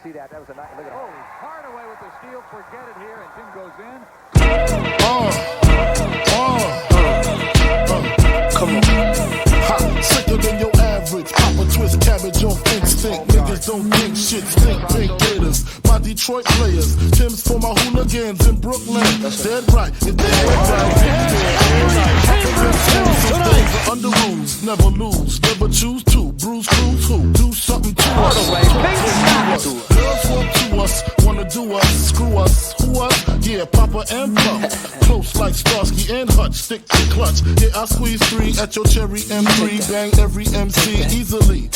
see that. That was a nice look at it. Oh, Hardaway with the steal. Forget it here, and Tim goes in. Come on. Hot, sicker than your average. Pop a twist cabbage on instinct. Niggas don't think shit stink. Pink gators, my Detroit players. Tim's for my hooligans in Brooklyn. Dead right. It's dead right. Under rules, never lose, never choose to. Bruise, cruise, who? Do something to us. Girls want to us, wanna do us, screw us, who us? Yeah, Papa and Pump. Close like Starsky and Hutch, stick to clutch. Yeah, I squeeze 3 at your cherry M3. Bang every MC easily.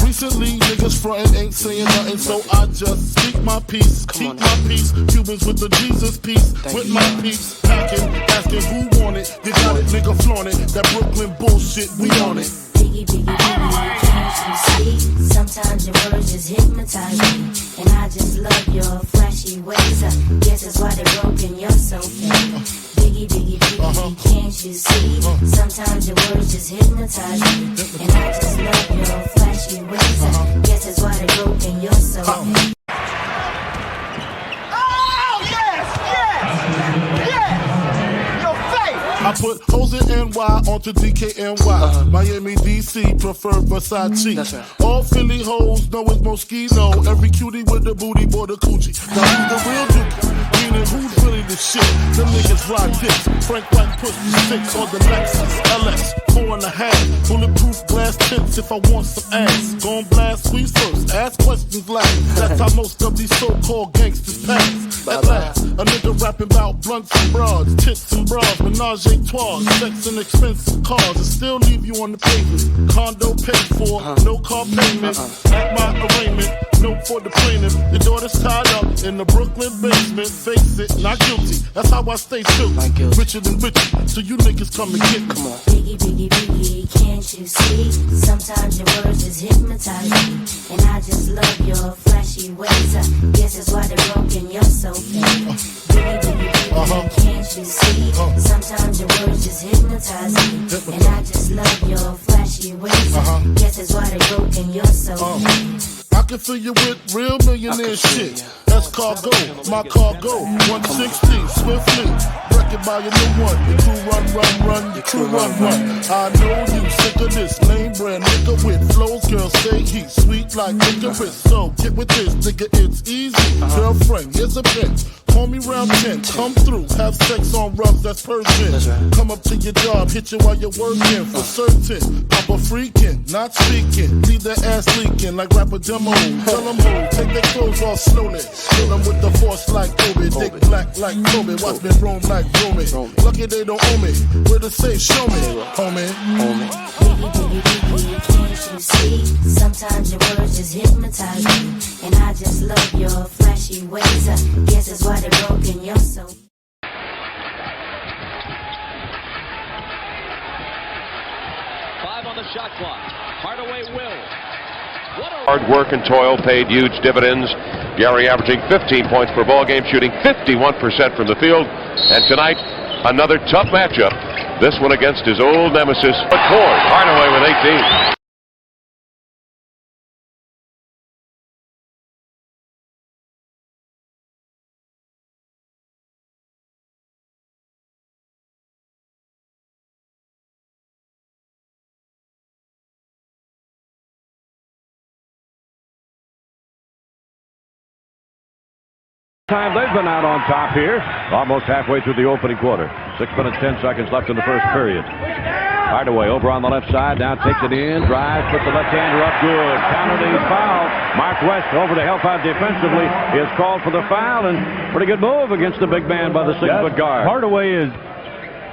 Recently, niggas frontin' ain't saying nothing, so I just speak my peace. Keep my peace. Cubans with the Jesus peace. With my peace. Packing, asking who want it. You got it, nigga flaunt it. That Brooklyn bullshit, we on it. Biggie, biggie, biggie, can't you see? Sometimes your words just hypnotize me. And I just love your flashy ways. Guess that's why they're broken, you're so fake. Biggie, biggie, biggie, can't you see? Sometimes your words just hypnotize me. And I just love your flashy ways. Guess that's why they're broken, you're so fake. I put hoes in NY onto DKNY. Miami, DC, prefer Versace. That's right. All Philly hoes know it's Moschino. Every cutie with the booty, boy, the coochie. Now who's the real dude? Meaning who's really the shit? Them niggas ride dicks. Frank White push the 6 on the Lexus LX 4.5. Bulletproof glass tips if I want some ass. Gon' blast squeeze first, ask questions last. That's how most of these so-called gangsters pass. At last, a nigga rapping about blunts and broads, tits and bras, menage a trois, sex and expensive cars, and still leave you on the pavement. Condo paid for, no car payment. At my arraignment, note for the plaintiff. Your daughter's tied up in the Brooklyn basement. Face it, not guilty. That's how I stay true. Richer than richer, so you niggas come and get me. Come on. Biggie, biggie, biggie, can't you see? Sometimes your words just hypnotize me. And I just love your flashy ways. Guess that's why they're broken, you're so fake. Biggie, biggie, biggie, can't you see? Sometimes your words just hypnotize me. And I just love your flashy ways. Guess that's why they're broken, you're so fake. I can fill you with real millionaire shit. That's cargo, my cargo, 160, swiftly. Wreck it by your new one. Your crew run, your crew run. I know you sick of this lame brand nigga with flows. Girls say he's sweet like licorice. So get with this, nigga, it's easy. Girlfriend, here's a bitch. Call me round 10, come through, have sex on rugs, that's Persian. Come up to your job, hit you while you're working, for certain. Papa freaking, not speaking, leave that ass leaking like rapper demo. Tell them who, take their clothes off slowly. Kill them with the force like Obi, dick black like Kobe, watch me roam like Romy. Lucky they don't owe me, where to say show me, homie. Biggie, biggie, biggie, can't you see? Sometimes your words just hypnotize me. And I just love your flashy ways. Guess that's why they're broken, you're so. 5 on the shot clock. Hardaway will. Hard work and toil paid huge dividends. Gary averaging 15 points per ball game, shooting 51% from the field. And tonight, another tough matchup. This one against his old nemesis, McCord. Hardaway with 18. Time they've been out on top here, almost halfway through the opening quarter. 6 minutes, 10 seconds left in the first period. Hardaway over on the left side, now takes it in, drives, puts the left-hander up, good. Penalty, foul. Mark West over to help out defensively is called for the foul, and pretty good move against the big man by the 6-foot guard. Hardaway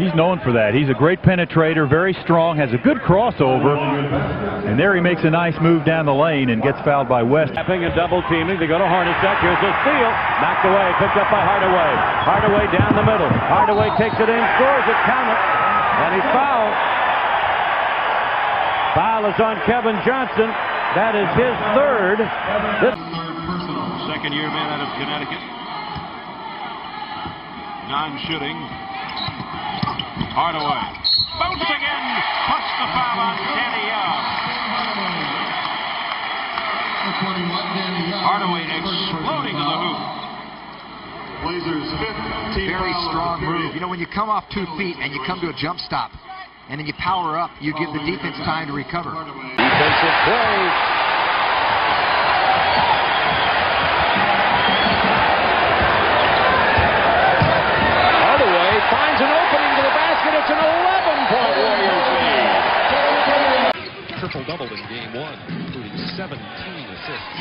he's known for that. He's a great penetrator, very strong, has a good crossover, and there he makes a nice move down the lane and gets fouled by West. Tapping and double teaming, they go to Hornacek. Here's a steal, knocked away, picked up by Hardaway. Hardaway down the middle. Hardaway takes it in, scores it, count it, and he's fouled. Foul is on Kevin Johnson. That is his third. Second-year man out of Connecticut. Non-shooting. Hardaway. Bouncing in. Puts the foul on Danny Young. Hardaway exploding to the hoop. Blazers 15. Very strong move. You know, when you come off 2 feet and you come to a jump stop, and then you power up, you give the defense time to recover. Defensive play. Hardaway finds an opening to the basket. It's an 11-point Warriors lead. Triple-double in game 1, including 17 assists.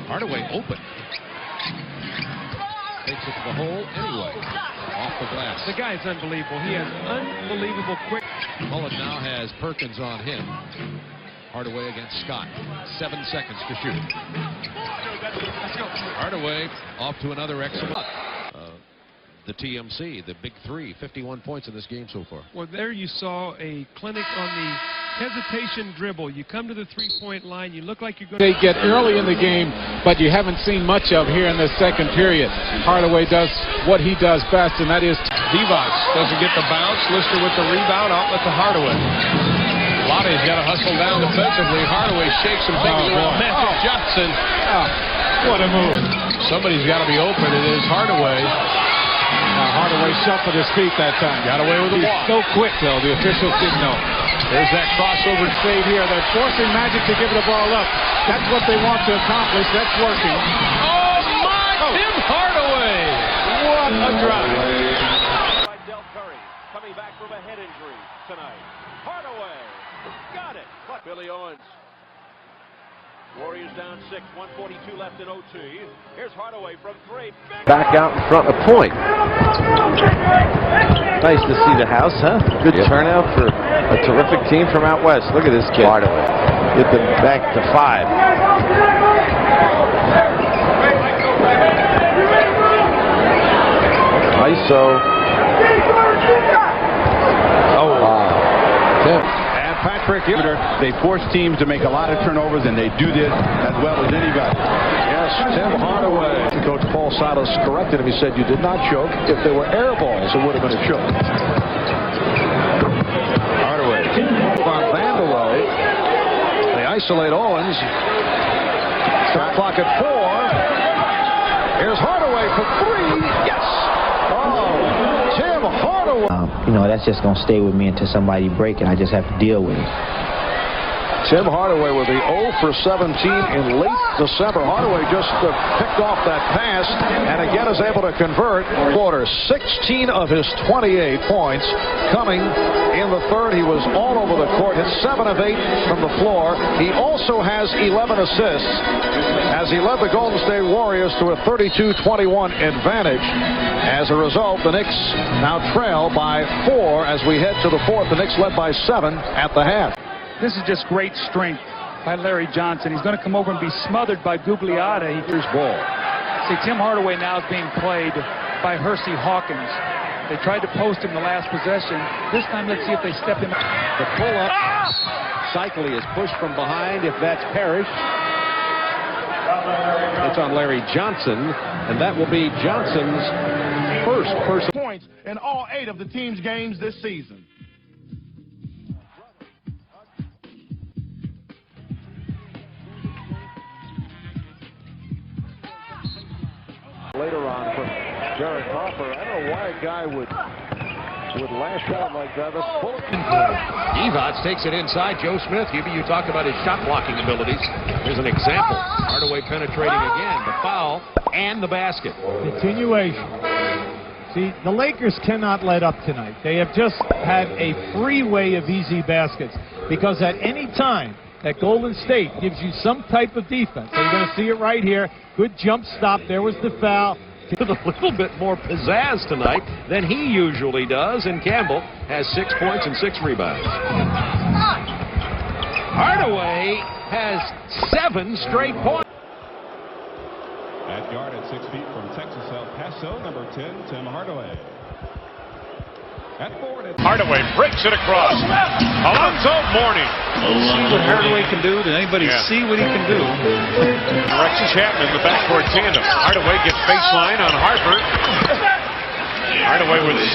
Hardaway open. Takes it to the hole anyway. Off the glass. The guy's unbelievable. He has unbelievable quick. Mullen now has Perkins on him. Hardaway against Scott. 7 seconds to shoot. Hardaway off to another excellent. The TMC, the big three, 51 points in this game so far. Well, there you saw a clinic on the hesitation dribble. You come to the three-point line, you look like you're going to... They get early in the game, but you haven't seen much of here in the second period. Hardaway does what he does best, and that is... Divac doesn't get the bounce. Lister with the rebound, outlet to Hardaway. Lottie's got to hustle down defensively. Hardaway shakes him, takes it around. Magic Johnson. What a move. Somebody's got to be open. It is Hardaway. Hardaway shuffled his feet that time. Got away with the walk. So quick, though. The officials didn't know. There's that crossover fade here. They're forcing Magic to give the ball up. That's what they want to accomplish. That's working. Oh, my! Tim Hardaway! What a drive. Del Curry coming back from a head injury tonight. Hardaway got it. Billy Owens. Warriors down 6, 142 left in OT. Here's Hardaway from 3. Back out in front of point. Nice to see the house, huh? Good turnout for a terrific team from out west. Look at this kid. Hardaway. Get them back to 5. ISO. Oh, wow. And Patrick Ewing. They force teams to make a lot of turnovers, and they do this as well as anybody. Yes, Tim Hardaway. Coach Paul Silas corrected him. He said you did not choke. If there were air balls, it would have been a choke. Hardaway. On Vandeweghe. They isolate Owens. Shot clock at 4. Here's Hardaway for 3. Yes! Oh, Tim Hardaway. You know, that's just going to stay with me until somebody break it. I just have to deal with it. Tim Hardaway with the 0 for 17 in late December. Hardaway just picked off that pass and again is able to convert. Quarter 16 of his 28 points coming in the third. He was all over the court, hit 7 of 8 from the floor. He also has 11 assists as he led the Golden State Warriors to a 32-21 advantage. As a result, the Knicks now trail by 4 as we head to the fourth. The Knicks led by 7 at the half. This is just great strength by Larry Johnson. He's going to come over and be smothered by Gugliotta. Here's ball. See, Tim Hardaway now is being played by Hersey Hawkins. They tried to post him the last possession. This time, let's see if they step him. The pull-up. Cycli is pushed from behind. If that's Parrish, it's on Larry Johnson, and that will be Johnson's first personal points in all 8 of the team's games this season. Later on from Jared Crawford. I don't know why a guy would lash out like that. That's full of Divac takes it inside. Joe Smith, you talked about his shot blocking abilities. Here's an example. Hardaway penetrating again. The foul and the basket. Continuation. See, the Lakers cannot let up tonight. They have just had a freeway of easy baskets because at any time that Golden State gives you some type of defense, so you're going to see it right here. Good jump stop. There was the foul. With a little bit more pizzazz tonight than he usually does, and Campbell has 6 points and 6 rebounds. Hardaway has 7 straight points. At guard at 6 feet from Texas El Paso, number 10, Tim Hardaway. At forward, Hardaway breaks it across. Alonzo Mourning. See what Hardaway can do? Did anybody see what he can do? Directs Chapman in the backcourt tandem. Hardaway gets baseline on Harper. Hardaway with 6.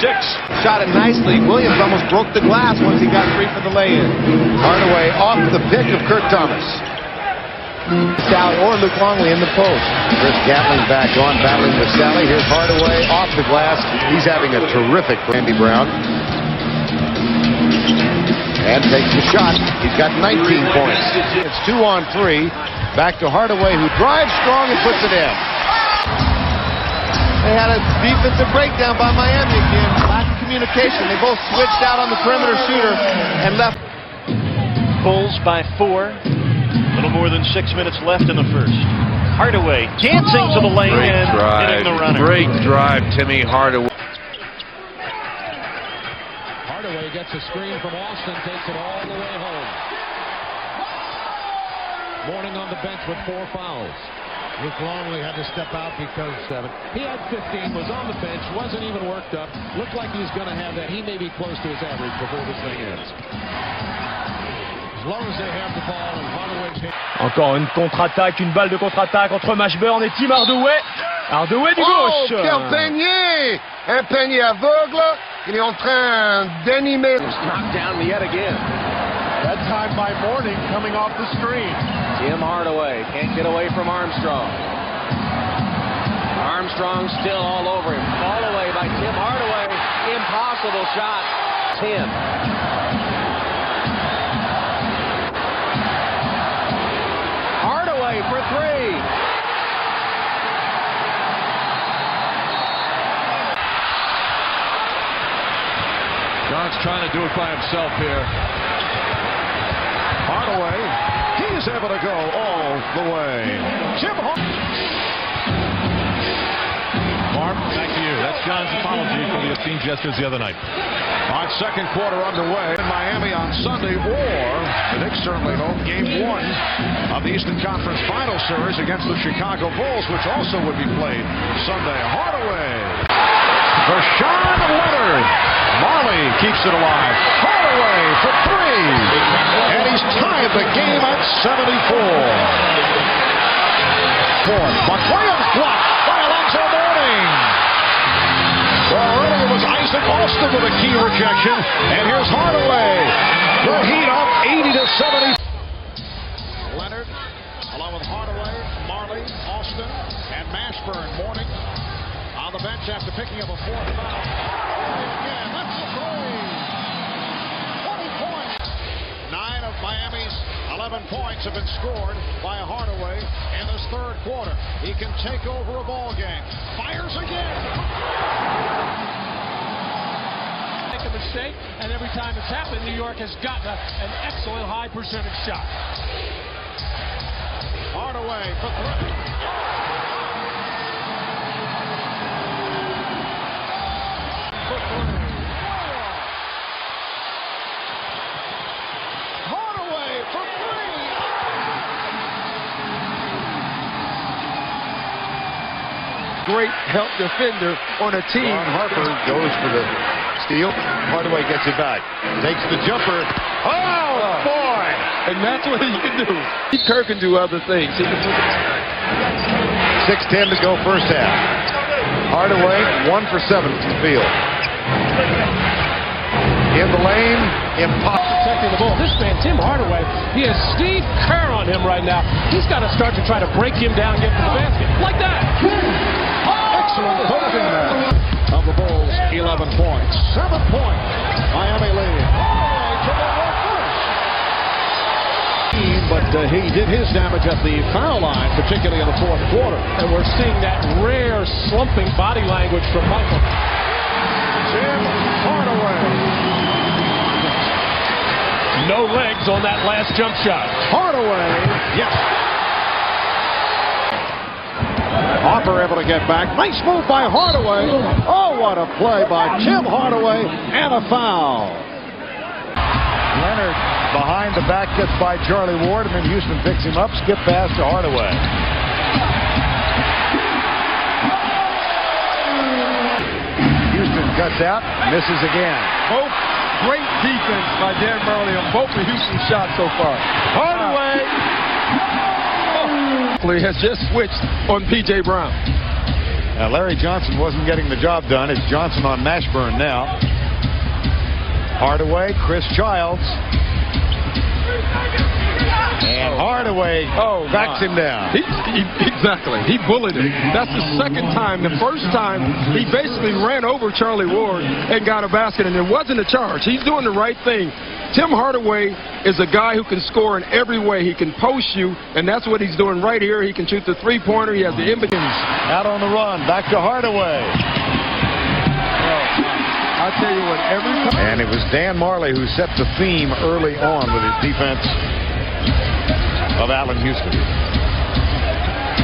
Shot it nicely. Williams almost broke the glass once he got free for the lay-in. Hardaway off the pick of Kurt Thomas. Sally or Luke Longley in the post. Chris Gatling back on, battling with Sally. Here's Hardaway off the glass. He's having a terrific Andy Brown. And takes the shot. He's got 19 points. It's 2-on-3. Back to Hardaway, who drives strong and puts it in. They had a defensive breakdown by Miami again. Lack of communication. They both switched out on the perimeter shooter and left. Bulls by 4. A little more than 6 minutes left in the first. Hardaway dancing to the lane and hitting the runner. Great drive, Timmy Hardaway. Hardaway gets a screen from Austin, takes it all the way home. Mourning on the bench with 4 fouls. Luke Longley had to step out because he had 15, was on the bench, wasn't even worked up. Looked like he's going to have that. He may be close to his average before this thing ends. As long as they have the ball and Hardaway's hit. Encore une contre-attaque, une balle de contre-attaque entre Mashburn et Tim Hardaway. Hardaway du gauche. Quel panier! Un panier aveugle. Il est en train d'animer. Knocked down yet again. that time by Mourning coming off the screen. Tim Hardaway can't get away from Armstrong. Armstrong still all over him. Fall away by Tim Hardaway. Impossible shot. Tim. Hardaway for three. John's trying to do it by himself here. Hardaway, he's able to go all the way. Jim Mark, back to you. That's John's apology for the obscene gestures the other night. All right, second quarter underway in Miami on Sunday, or the Knicks certainly hope Game 1 of the Eastern Conference Final Series against the Chicago Bulls, which also would be played Sunday. Hardaway for Sean Leonard. Marley keeps it alive. Hardaway for three. And he's tied the game at 74. Fourth. McWilliams blocked by Alonzo Mourning. Well, earlier was Isaac Austin with a key rejection. And here's Hardaway. The Heat up 80-70. Leonard, along with Hardaway, Marley, Austin, and Mashburn. Mourning on the bench after picking up a fourth foul. Again, that's a three. 20 points. 9 of Miami's 11 points have been scored by Hardaway in this third quarter. He can take over a ball game. Fires again. Make a mistake, and every time it's happened, New York has gotten an excellent high percentage shot. Hardaway for three. Hardaway for three. Great help defender on a team. Ron Harper goes for the steal. Hardaway gets it back. Takes the jumper. Oh, boy! And that's what he can do. Kerr can do other things. He can 6:10 to go first half. Hardaway 1 for 7 from the field. In the lane, impossible. Protecting the ball. This man, Tim Hardaway, he has Steve Kerr on him right now. He's got to start to try to break him down and get to the basket. Like that. Excellent closing match of the Bulls. 11 points. 7 points. Miami lead. But he did his damage at the foul line, particularly in the fourth quarter. And we're seeing that rare slumping body language from Michael. Tim Hardaway. No legs on that last jump shot. Hardaway. Yes. Harper able to get back. Nice move by Hardaway. Oh, what a play by Tim Hardaway. And a foul. Leonard behind the back gets by Charlie Ward, and then Houston picks him up. Skip pass to Hardaway. Houston cuts out, misses again. Both great defense by Dan Marley on both of Houston's shots so far. Hardaway. He has just switched on P.J. Brown. Now, Larry Johnson wasn't getting the job done. It's Johnson on Mashburn now. Hardaway, Chris Childs. And Hardaway backs him down. Exactly. He bullied him. That's the second time. The first time, he basically ran over Charlie Ward and got a basket, and it wasn't a charge. He's doing the right thing. Tim Hardaway is a guy who can score in every way. He can post you, and that's what he's doing right here. He can shoot the three-pointer. He has the in-betweens. Out on the run. Back to Hardaway. I tell you what, every time. And it was Dan Marley who set the theme early on with his defense of Allen Houston.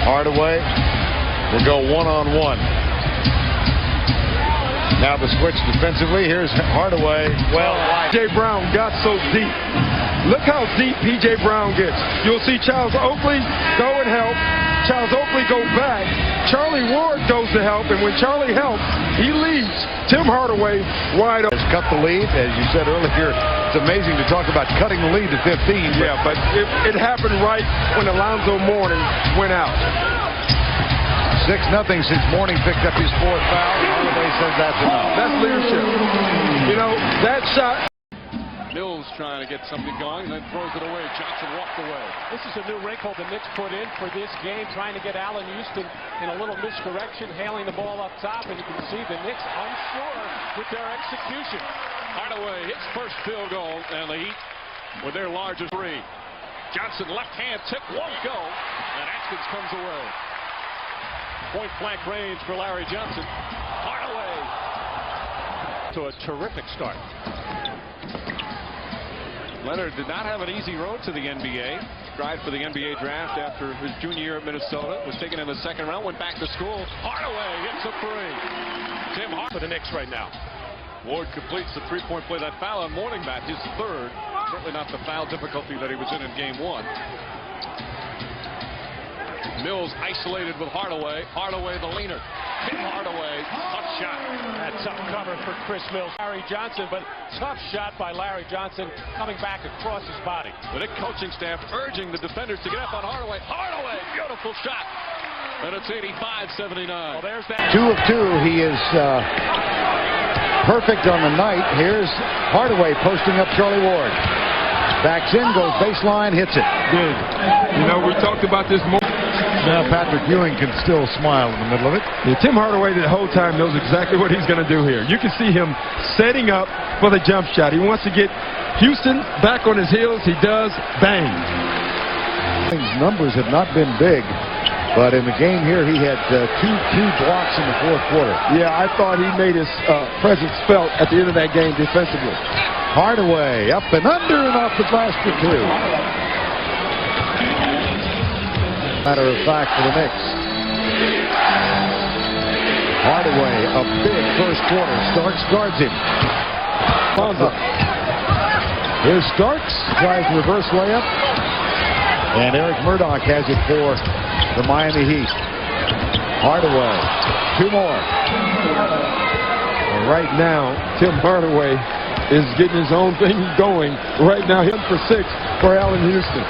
Hardaway will go one-on-one. Now the switch defensively. Here's Hardaway. Well, P.J. Brown got so deep. Look how deep P.J. Brown gets. You'll see Charles Oakley go and help. Charles Oakley go back. Charlie Ward goes to help, and when Charlie helps, he leaves Tim Hardaway wide open. Has cut the lead, as you said earlier. It's amazing to talk about cutting the lead to 15. Yeah, but it happened right when Alonzo Mourning went out. 6-0 since Mourning picked up his fourth foul. Hardaway says that's enough. That's leadership. You know, that shot. Mills trying to get something going, and then throws it away. Johnson walked away. This is a new wrinkle the Knicks put in for this game, trying to get Allen Houston in a little misdirection, hailing the ball up top, and you can see the Knicks unsure with their execution. Hardaway hits first field goal, and the Heat with their largest three. Johnson left hand tip, won't go, and Atkins comes away. Point blank range for Larry Johnson. Hardaway to a terrific start. Leonard did not have an easy road to the NBA. Tried for the NBA draft after his junior year at Minnesota. Was taken in the second round, went back to school. Hardaway hits a three. Tim Hardaway for the Knicks right now. Ward completes the three-point play. That foul on Mourning, Matt, his third. Certainly not the foul difficulty that he was in game one. Mills isolated with Hardaway. Hardaway the leaner. Tim Hardaway, tough shot. That tough cover for Chris Mills. Larry Johnson, but tough shot by Larry Johnson coming back across his body. The Knicks coaching staff urging the defenders to get up on Hardaway. Hardaway, beautiful shot. And it's 85-79. Well, there's that. 2 of 2. He is perfect on the night. Here's Hardaway posting up Charlie Ward. Backs in, goes baseline, hits it. Good. You know, we talked about this more. Now Patrick Ewing can still smile in the middle of it. Yeah, Tim Hardaway the whole time knows exactly what he's going to do here. You can see him setting up for the jump shot. He wants to get Houston back on his heels. He does. Bang. His numbers have not been big, but in the game here he had two blocks in the fourth quarter. Yeah, I thought he made his presence felt at the end of that game defensively. Hardaway up and under and off the glass for two. Matter of fact for the Knicks. Hardaway, a big first quarter. Starks guards him. Here's Starks, tries reverse layup. And Eric Murdoch has it for the Miami Heat. Hardaway, 2 more. Well, right now, Tim Hardaway is getting his own thing going. Right now, him for 6 for Allen Houston.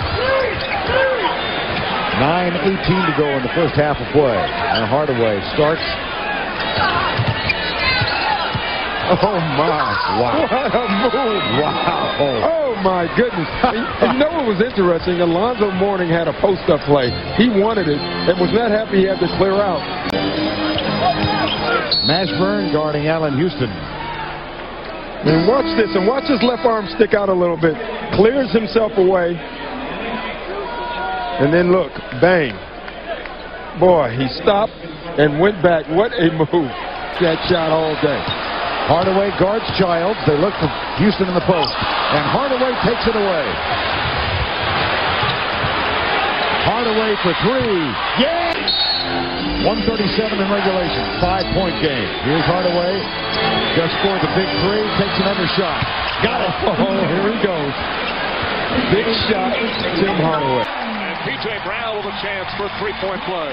9:18 to go in the first half of play. And Hardaway starts. Oh, my. Wow. What a move. Wow. Oh, my goodness. And you know what was interesting? Alonzo Mourning had a post-up play. He wanted it and was not happy he had to clear out. Mashburn guarding Allen Houston. And watch this. And watch his left arm stick out a little bit. Clears himself away. And then look, bang. Boy, he stopped and went back. What a move. That shot all day. Hardaway guards Childs. They look for Houston in the post. And Hardaway takes it away. Hardaway for 3. Yeah! 137 in regulation. 5-point game. Here's Hardaway. Just scored the big 3. Takes another shot. Got it. Oh, here he goes. Big shot, Tim Hardaway. P.J. Brown with a chance for a three-point play.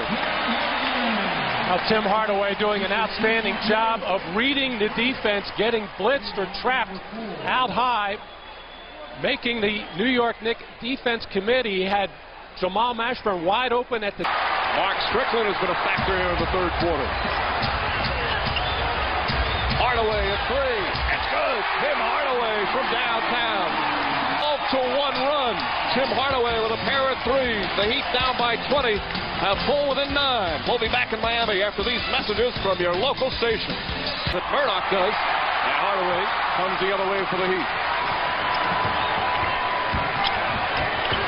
Now Tim Hardaway doing an outstanding job of reading the defense, getting blitzed or trapped out high, making the New York Knicks defense committee had Jamal Mashburn wide open at the... Mark Strickland has been a factor here in the third quarter. Hardaway at 3. It's good. Tim Hardaway from downtown. 12-1 run. Tim Hardaway with a pair of threes. The Heat down by 20. Have pulled within 9. We'll be back in Miami after these messages from your local station. That Murdoch does. And Hardaway comes the other way for the Heat.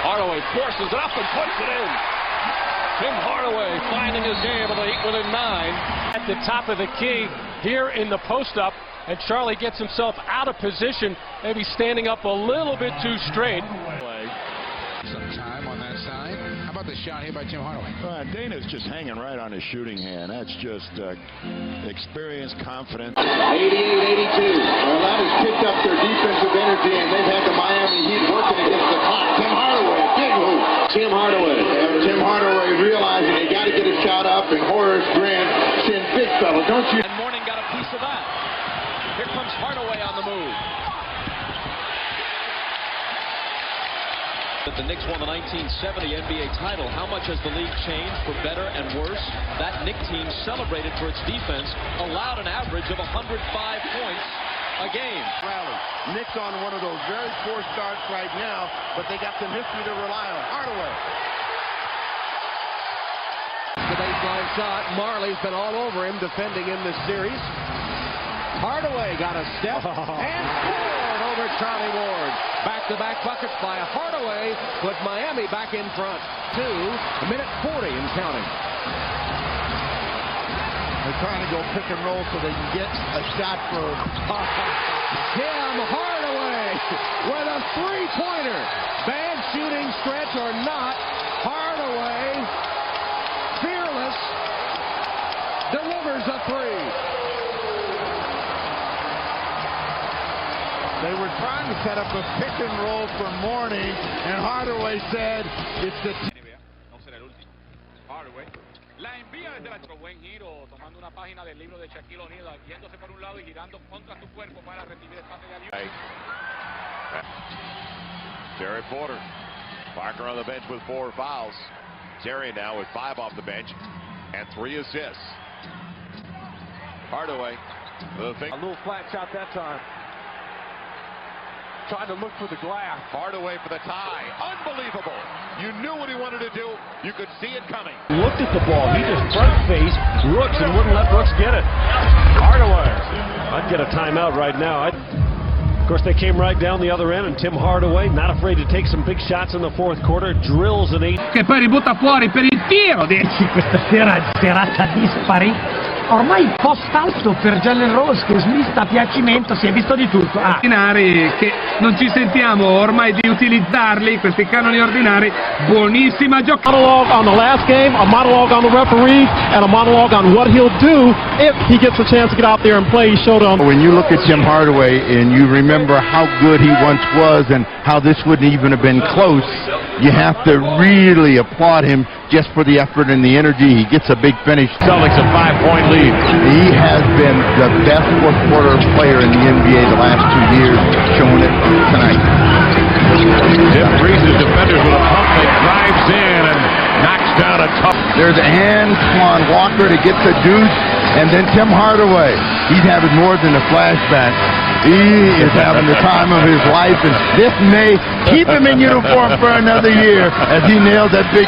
Hardaway forces it up and puts it in. Tim Hardaway finding his game with the Heat within 9. At the top of the key here in the post-up, and Charlie gets himself out of position, maybe standing up a little bit too straight. Some time on that side. How about the shot here by Tim Hardaway? Dana's just hanging right on his shooting hand. That's just experience, confidence. 88-82. Well, that has picked up their defensive energy, and they've had the Miami Heat working against the clock. Tim Hardaway, big hoop. Tim Hardaway realizing they got to get a shot up, and Horace Grant saying, big fella, don't you? And Mourning got a piece of that. Here comes Hardaway on the move. The Knicks won the 1970 NBA title. How much has the league changed for better and worse? That Knicks team, celebrated for its defense, allowed an average of 105 points a game. Rally. Knicks on one of those very poor starts right now, but they got some history to rely on. Hardaway. The baseline shot. Marley's been all over him defending in this series. Hardaway got a step and scored over Charlie Ward. Back-to-back buckets by Hardaway put Miami back in front. 2 minute 40 and counting. They're trying to go pick and roll so they can get a shot for Tim Hardaway with a three-pointer. Bad shooting stretch or not, Hardaway, fearless, delivers a three. They were trying to set up a pick and roll for Mourning, and Hardaway said it's the... No será el último. Hardaway la envía desde la... Buen giro, tomando una página del libro de Shaquille O'Neal, yéndose por un lado y girando contra su cuerpo para recibir el pase de ayuda. Terry Porter. Parker on the bench with 4 fouls. Terry now with 5 off the bench and 3 assists. Hardaway. A little flat shot that time. Trying to look for the glass. Hardaway for the tie. Unbelievable. You knew what he wanted to do. You could see it coming. Looked at the ball. He just front-faced Brooks and wouldn't let Brooks get it. Hardaway. I'd get a timeout right now. Of course, they came right down the other end, and Tim Hardaway, not afraid to take some big shots in the fourth quarter, drills an 8. Che poi ributta fuori per il tiro. Questa sera serata dispari. Ormai post alto per Jalen Rose che smista a piacimento, si è visto di tutto. Che non ci sentiamo ormai di utilizzarli, questi canoni ordinari. Buonissima giocata. Monologue on the last game, a monologue on the referee, and a monologue on what he'll do if he gets a chance to get out there and play. He showed on. When you look at Tim Hardaway and you remember how good he once was and how this wouldn't even have been close, you have to really applaud him just for the effort and the energy. He gets a big finish. Celtics a 5-point lead. He has been the best fourth quarter player in the NBA the last 2 years, showing it tonight. Tim freezes defenders with a pump that drives in and knocks down a tough. There's Antoine Walker to get the deuce, and then Tim Hardaway. He's having more than a flashback. He is having the time of his life, and this may keep him in uniform for another year as he nails that big